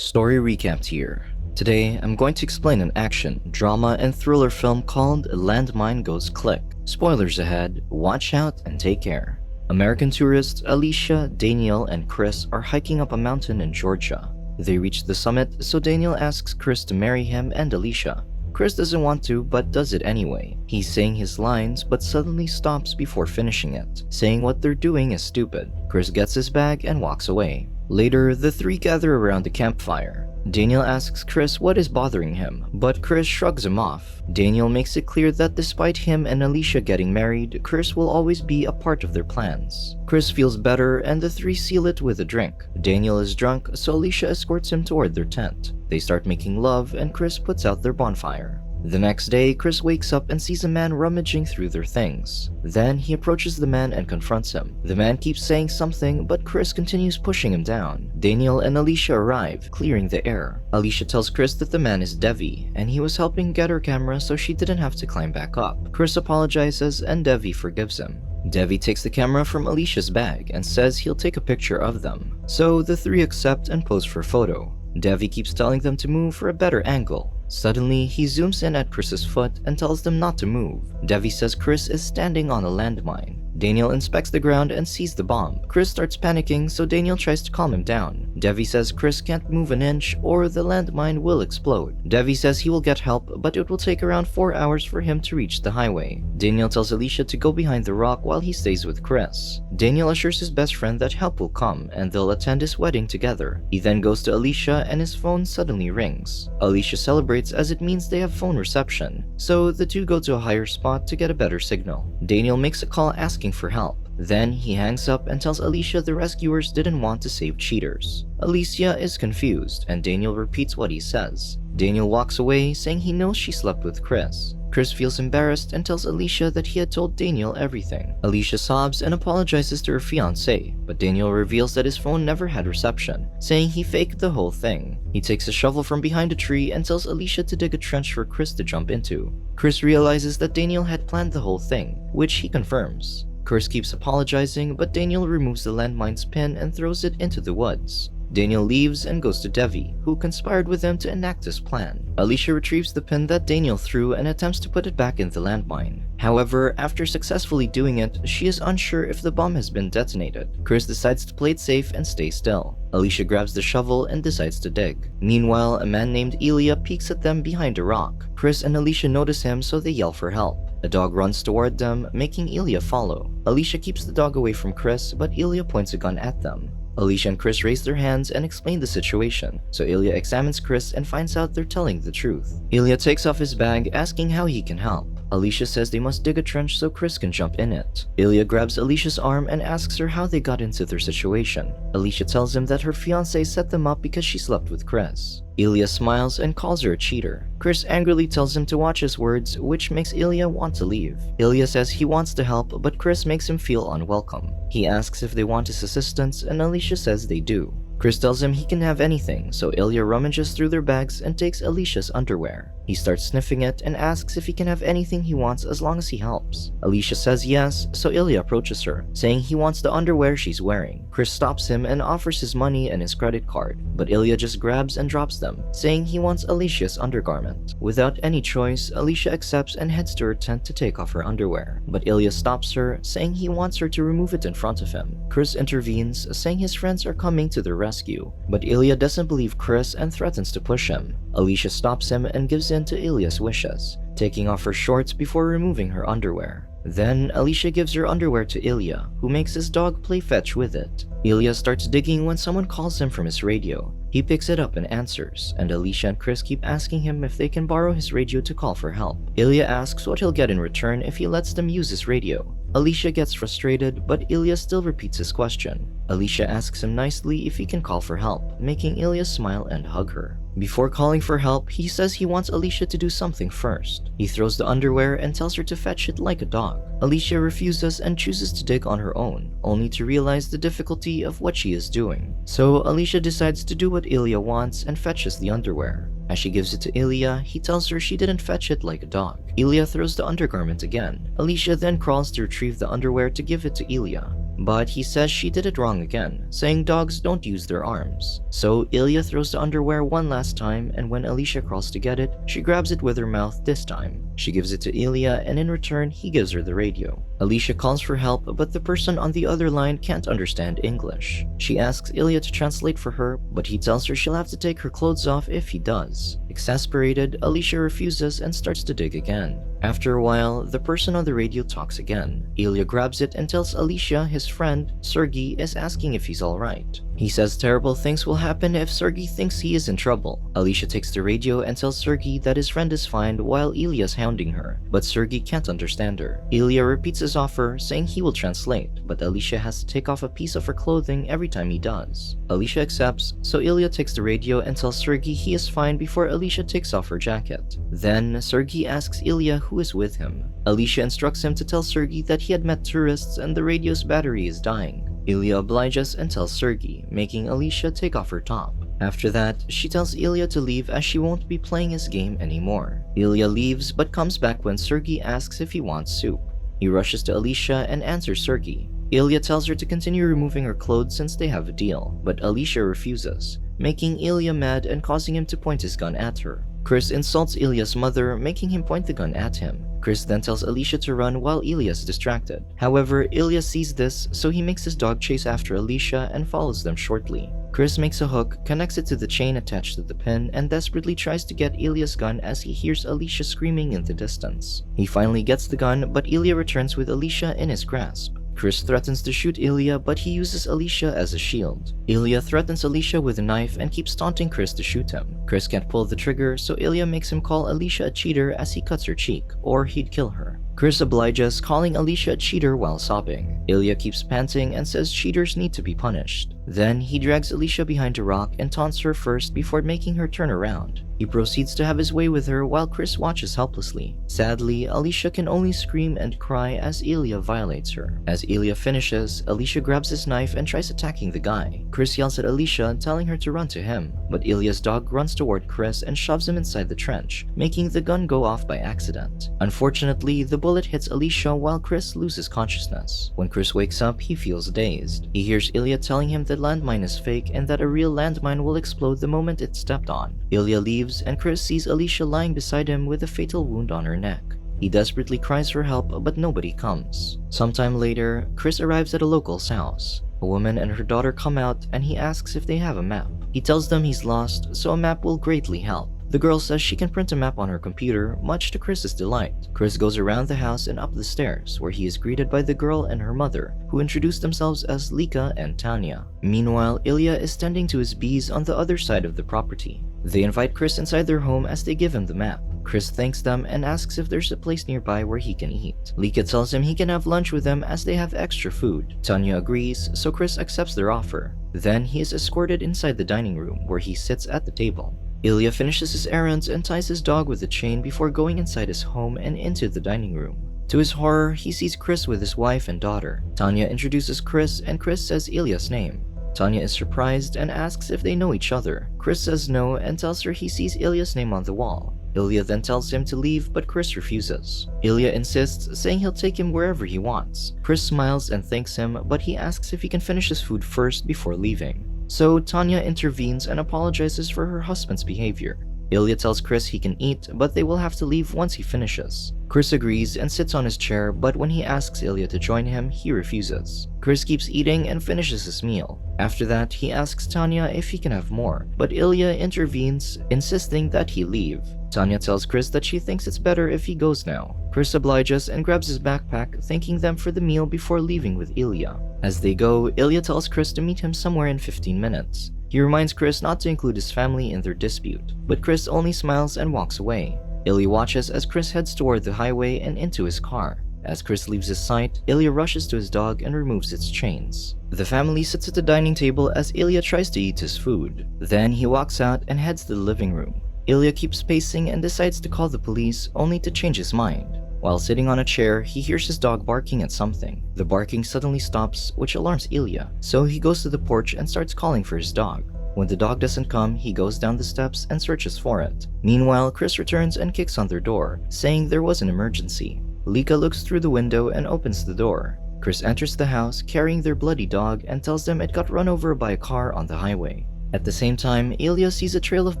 Story recapped here. Today, I'm going to explain an action, drama, and thriller film called Landmine Goes Click. Spoilers ahead, watch out and take care. American tourists Alicia, Daniel, and Chris are hiking up a mountain in Georgia. They reach the summit, so Daniel asks Chris to marry him and Alicia. Chris doesn't want to, but does it anyway. He's saying his lines, but suddenly stops before finishing it, saying what they're doing is stupid. Chris gets his bag and walks away. Later, the three gather around the campfire. Daniel asks Chris what is bothering him, but Chris shrugs him off. Daniel makes it clear that despite him and Alicia getting married, Chris will always be a part of their plans. Chris feels better and the three seal it with a drink. Daniel is drunk, so Alicia escorts him toward their tent. They start making love and Chris puts out their bonfire. The next day, Chris wakes up and sees a man rummaging through their things. Then he approaches the man and confronts him. The man keeps saying something, but Chris continues pushing him down. Daniel and Alicia arrive, clearing the air. Alicia tells Chris that the man is Devi, and he was helping get her camera so she didn't have to climb back up. Chris apologizes and Devi forgives him. Devi takes the camera from Alicia's bag and says he'll take a picture of them. So the three accept and pose for a photo. Devi keeps telling them to move for a better angle. Suddenly, he zooms in at Chris's foot and tells them not to move. Devi says Chris is standing on a landmine. Daniel inspects the ground and sees the bomb. Chris starts panicking, so Daniel tries to calm him down. Devi says Chris can't move an inch or the landmine will explode. Devi says he will get help, but it will take around 4 hours for him to reach the highway. Daniel tells Alicia to go behind the rock while he stays with Chris. Daniel assures his best friend that help will come and they'll attend his wedding together. He then goes to Alicia and his phone suddenly rings. Alicia celebrates as it means they have phone reception, so the two go to a higher spot to get a better signal. Daniel makes a call asking for help. Then he hangs up and tells Alicia the rescuers didn't want to save cheaters. Alicia is confused and Daniel repeats what he says. Daniel walks away saying he knows she slept with Chris. Chris feels embarrassed and tells Alicia that he had told Daniel everything. Alicia sobs and apologizes to her fiancé, but Daniel reveals that his phone never had reception, saying he faked the whole thing. He takes a shovel from behind a tree and tells Alicia to dig a trench for Chris to jump into. Chris realizes that Daniel had planned the whole thing, which he confirms. Chris keeps apologizing, but Daniel removes the landmine's pin and throws it into the woods. Daniel leaves and goes to Devi, who conspired with him to enact his plan. Alicia retrieves the pin that Daniel threw and attempts to put it back in the landmine. However, after successfully doing it, she is unsure if the bomb has been detonated. Chris decides to play it safe and stay still. Alicia grabs the shovel and decides to dig. Meanwhile, a man named Ilya peeks at them behind a rock. Chris and Alicia notice him, so they yell for help. A dog runs toward them, making Ilya follow. Alicia keeps the dog away from Chris, but Ilya points a gun at them. Alicia and Chris raise their hands and explain the situation, so Ilya examines Chris and finds out they're telling the truth. Ilya takes off his bag, asking how he can help. Alicia says they must dig a trench so Chris can jump in it. Ilya grabs Alicia's arm and asks her how they got into their situation. Alicia tells him that her fiancé set them up because she slept with Chris. Ilya smiles and calls her a cheater. Chris angrily tells him to watch his words, which makes Ilya want to leave. Ilya says he wants to help, but Chris makes him feel unwelcome. He asks if they want his assistance, and Alicia says they do. Chris tells him he can have anything, so Ilya rummages through their bags and takes Alicia's underwear. He starts sniffing it and asks if he can have anything he wants as long as he helps. Alicia says yes, so Ilya approaches her, saying he wants the underwear she's wearing. Chris stops him and offers his money and his credit card, but Ilya just grabs and drops them, saying he wants Alicia's undergarment. Without any choice, Alicia accepts and heads to her tent to take off her underwear, but Ilya stops her, saying he wants her to remove it in front of him. Chris intervenes, saying his friends are coming to the rescue, but Ilya doesn't believe Chris and threatens to push him. Alicia stops him and gives in to Ilya's wishes, taking off her shorts before removing her underwear. Then, Alicia gives her underwear to Ilya, who makes his dog play fetch with it. Ilya starts digging when someone calls him from his radio. He picks it up and answers, and Alicia and Chris keep asking him if they can borrow his radio to call for help. Ilya asks what he'll get in return if he lets them use his radio. Alicia gets frustrated, but Ilya still repeats his question. Alicia asks him nicely if he can call for help, making Ilya smile and hug her. Before calling for help, he says he wants Alicia to do something first. He throws the underwear and tells her to fetch it like a dog. Alicia refuses and chooses to dig on her own, only to realize the difficulty of what she is doing. So Alicia decides to do what Ilya wants and fetches the underwear. As she gives it to Ilya, he tells her she didn't fetch it like a dog. Ilya throws the undergarment again. Alicia then crawls to retrieve the underwear to give it to Ilya. but he says she did it wrong again, saying dogs don't use their arms. So Ilya throws the underwear one last time, and when Alicia crawls to get it, she grabs it with her mouth this time. She gives it to Ilya, and in return, he gives her the radio. Alicia calls for help, but the person on the other line can't understand English. She asks Ilya to translate for her, but he tells her she'll have to take her clothes off if he does. Exasperated, Alicia refuses and starts to dig again. After a while, the person on the radio talks again. Ilya grabs it and tells Alicia his friend, Sergey, is asking if he's alright. He says terrible things will happen if Sergey thinks he is in trouble. Alicia takes the radio and tells Sergey that his friend is fine while Ilya's hounding her, but Sergey can't understand her. Ilya repeats his offer, saying he will translate, but Alicia has to take off a piece of her clothing every time he does. Alicia accepts, so Ilya takes the radio and tells Sergey he is fine before Alicia takes off her jacket. Then, Sergey asks Ilya who is with him. Alicia instructs him to tell Sergey that he had met tourists and the radio's battery is dying. Ilya obliges and tells Sergey, making Alicia take off her top. After that, she tells Ilya to leave as she won't be playing his game anymore. Ilya leaves but comes back when Sergey asks if he wants soup. He rushes to Alicia and answers Sergey. Ilya tells her to continue removing her clothes since they have a deal, but Alicia refuses, making Ilya mad and causing him to point his gun at her. Chris insults Ilya's mother, making him point the gun at him. Chris then tells Alicia to run while Ilya is distracted. However, Ilya sees this, so he makes his dog chase after Alicia and follows them shortly. Chris makes a hook, connects it to the chain attached to the pin, and desperately tries to get Ilya's gun as he hears Alicia screaming in the distance. He finally gets the gun, but Ilya returns with Alicia in his grasp. Chris threatens to shoot Ilya, but he uses Alicia as a shield. Ilya threatens Alicia with a knife and keeps taunting Chris to shoot him. Chris can't pull the trigger, so Ilya makes him call Alicia a cheater as he cuts her cheek, or he'd kill her. Chris obliges, calling Alicia a cheater while sobbing. Ilya keeps panting and says cheaters need to be punished. Then he drags Alicia behind a rock and taunts her first before making her turn around. He proceeds to have his way with her while Chris watches helplessly. Sadly, Alicia can only scream and cry as Ilya violates her. As Ilya finishes, Alicia grabs his knife and tries attacking the guy. Chris yells at Alicia, telling her to run to him, but Ilya's dog runs toward Chris and shoves him inside the trench, making the gun go off by accident. Unfortunately, the bullet hits Alicia while Chris loses consciousness. When Chris wakes up, he feels dazed. He hears Ilya telling him that landmine is fake and that a real landmine will explode the moment it's stepped on. Ilya leaves and Chris sees Alicia lying beside him with a fatal wound on her neck. He desperately cries for help, but nobody comes. Sometime later, Chris arrives at a local's house. A woman and her daughter come out and he asks if they have a map. He tells them he's lost, so a map will greatly help. The girl says she can print a map on her computer, much to Chris's delight. Chris goes around the house and up the stairs, where he is greeted by the girl and her mother, who introduce themselves as Lika and Tanya. Meanwhile, Ilya is tending to his bees on the other side of the property. They invite Chris inside their home as they give him the map. Chris thanks them and asks if there's a place nearby where he can eat. Lika tells him he can have lunch with them as they have extra food. Tanya agrees, so Chris accepts their offer. Then he is escorted inside the dining room, where he sits at the table. Ilya finishes his errands and ties his dog with a chain before going inside his home and into the dining room. To his horror, he sees Chris with his wife and daughter. Tanya introduces Chris and Chris says Ilya's name. Tanya is surprised and asks if they know each other. Chris says no and tells her he sees Ilya's name on the wall. Ilya then tells him to leave, but Chris refuses. Ilya insists, saying he'll take him wherever he wants. Chris smiles and thanks him, but he asks if he can finish his food first before leaving. So Tanya intervenes and apologizes for her husband's behavior. Ilya tells Chris he can eat, but they will have to leave once he finishes. Chris agrees and sits on his chair, but when he asks Ilya to join him, he refuses. Chris keeps eating and finishes his meal. After that, he asks Tanya if he can have more, but Ilya intervenes, insisting that he leave. Tanya tells Chris that she thinks it's better if he goes now. Chris obliges and grabs his backpack, thanking them for the meal before leaving with Ilya. As they go, Ilya tells Chris to meet him somewhere in 15 minutes. He reminds Chris not to include his family in their dispute, but Chris only smiles and walks away. Ilya watches as Chris heads toward the highway and into his car. As Chris leaves his sight, Ilya rushes to his dog and removes its chains. The family sits at the dining table as Ilya tries to eat his food. Then he walks out and heads to the living room. Ilya keeps pacing and decides to call the police, only to change his mind. While sitting on a chair, he hears his dog barking at something. The barking suddenly stops, which alarms Ilya, so he goes to the porch and starts calling for his dog. When the dog doesn't come, he goes down the steps and searches for it. Meanwhile, Chris returns and kicks on their door, saying there was an emergency. Lika looks through the window and opens the door. Chris enters the house carrying their bloody dog and tells them it got run over by a car on the highway. At the same time, Ilya sees a trail of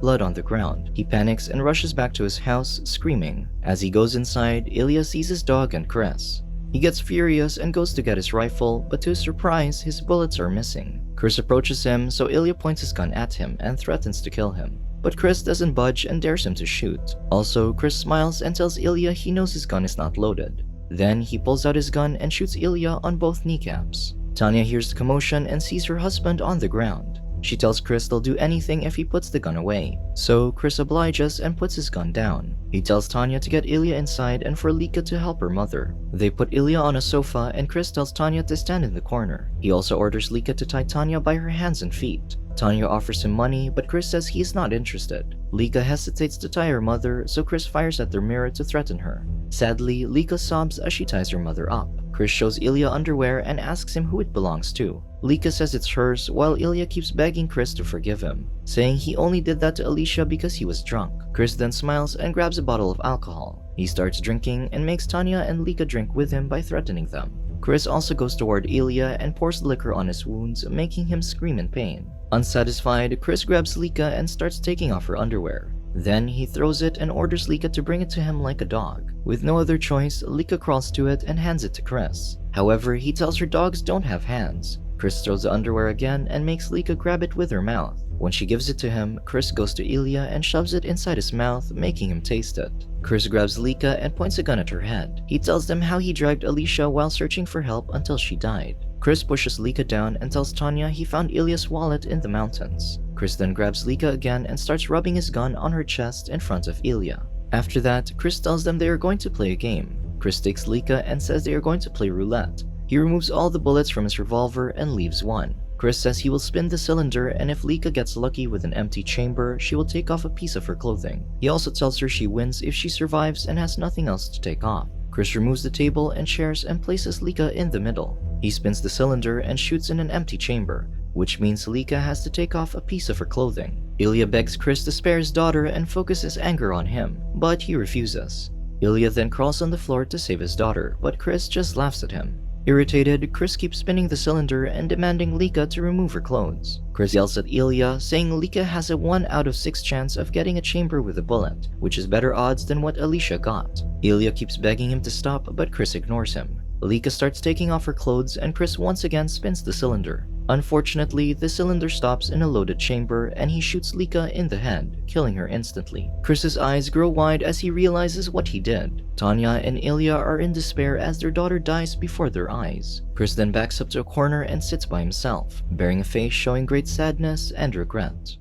blood on the ground. He panics and rushes back to his house, screaming. As he goes inside, Ilya sees his dog and Chris. He gets furious and goes to get his rifle, but to his surprise, his bullets are missing. Chris approaches him, so Ilya points his gun at him and threatens to kill him. But Chris doesn't budge and dares him to shoot. Also, Chris smiles and tells Ilya he knows his gun is not loaded. Then he pulls out his gun and shoots Ilya on both kneecaps. Tanya hears the commotion and sees her husband on the ground. She tells Chris they'll do anything if he puts the gun away, so Chris obliges and puts his gun down. He tells Tanya to get Ilya inside and for Lika to help her mother. They put Ilya on a sofa and Chris tells Tanya to stand in the corner. He also orders Lika to tie Tanya by her hands and feet. Tanya offers him money, but Chris says he is not interested. Lika hesitates to tie her mother, so Chris fires at their mirror to threaten her. Sadly, Lika sobs as she ties her mother up. Chris shows Ilya underwear and asks him who it belongs to. Lika says it's hers, while Ilya keeps begging Chris to forgive him, saying he only did that to Alicia because he was drunk. Chris then smiles and grabs a bottle of alcohol. He starts drinking and makes Tanya and Lika drink with him by threatening them. Chris also goes toward Ilya and pours liquor on his wounds, making him scream in pain. Unsatisfied, Chris grabs Lika and starts taking off her underwear. Then he throws it and orders Lika to bring it to him like a dog. With no other choice, Lika crawls to it and hands it to Chris. However, he tells her dogs don't have hands. Chris throws the underwear again and makes Lika grab it with her mouth. When she gives it to him, Chris goes to Ilya and shoves it inside his mouth, making him taste it. Chris grabs Lika and points a gun at her head. He tells them how he dragged Alicia while searching for help until she died. Chris pushes Lika down and tells Tanya he found Ilya's wallet in the mountains. Chris then grabs Lika again and starts rubbing his gun on her chest in front of Ilya. After that, Chris tells them they are going to play a game. Chris takes Lika and says they are going to play roulette. He removes all the bullets from his revolver and leaves one. Chris says he will spin the cylinder, and if Lika gets lucky with an empty chamber, she will take off a piece of her clothing. He also tells her she wins if she survives and has nothing else to take off. Chris removes the table and chairs and places Lika in the middle. He spins the cylinder and shoots in an empty chamber, which means Lika has to take off a piece of her clothing. Ilya begs Chris to spare his daughter and focus his anger on him, but he refuses. Ilya then crawls on the floor to save his daughter, but Chris just laughs at him. Irritated, Chris keeps spinning the cylinder and demanding Lika to remove her clothes. Chris yells at Ilya, saying Lika has a 1 out of 6 chance of getting a chamber with a bullet, which is better odds than what Alicia got. Ilya keeps begging him to stop, but Chris ignores him. Lika starts taking off her clothes and Chris once again spins the cylinder. Unfortunately, the cylinder stops in a loaded chamber and he shoots Lika in the head, killing her instantly. Chris's eyes grow wide as he realizes what he did. Tanya and Ilya are in despair as their daughter dies before their eyes. Chris then backs up to a corner and sits by himself, bearing a face showing great sadness and regret.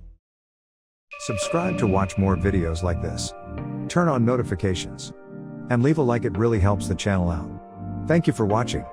Subscribe to watch more videos like this. Turn on notifications. And leave a like, it really helps the channel out. Thank you for watching.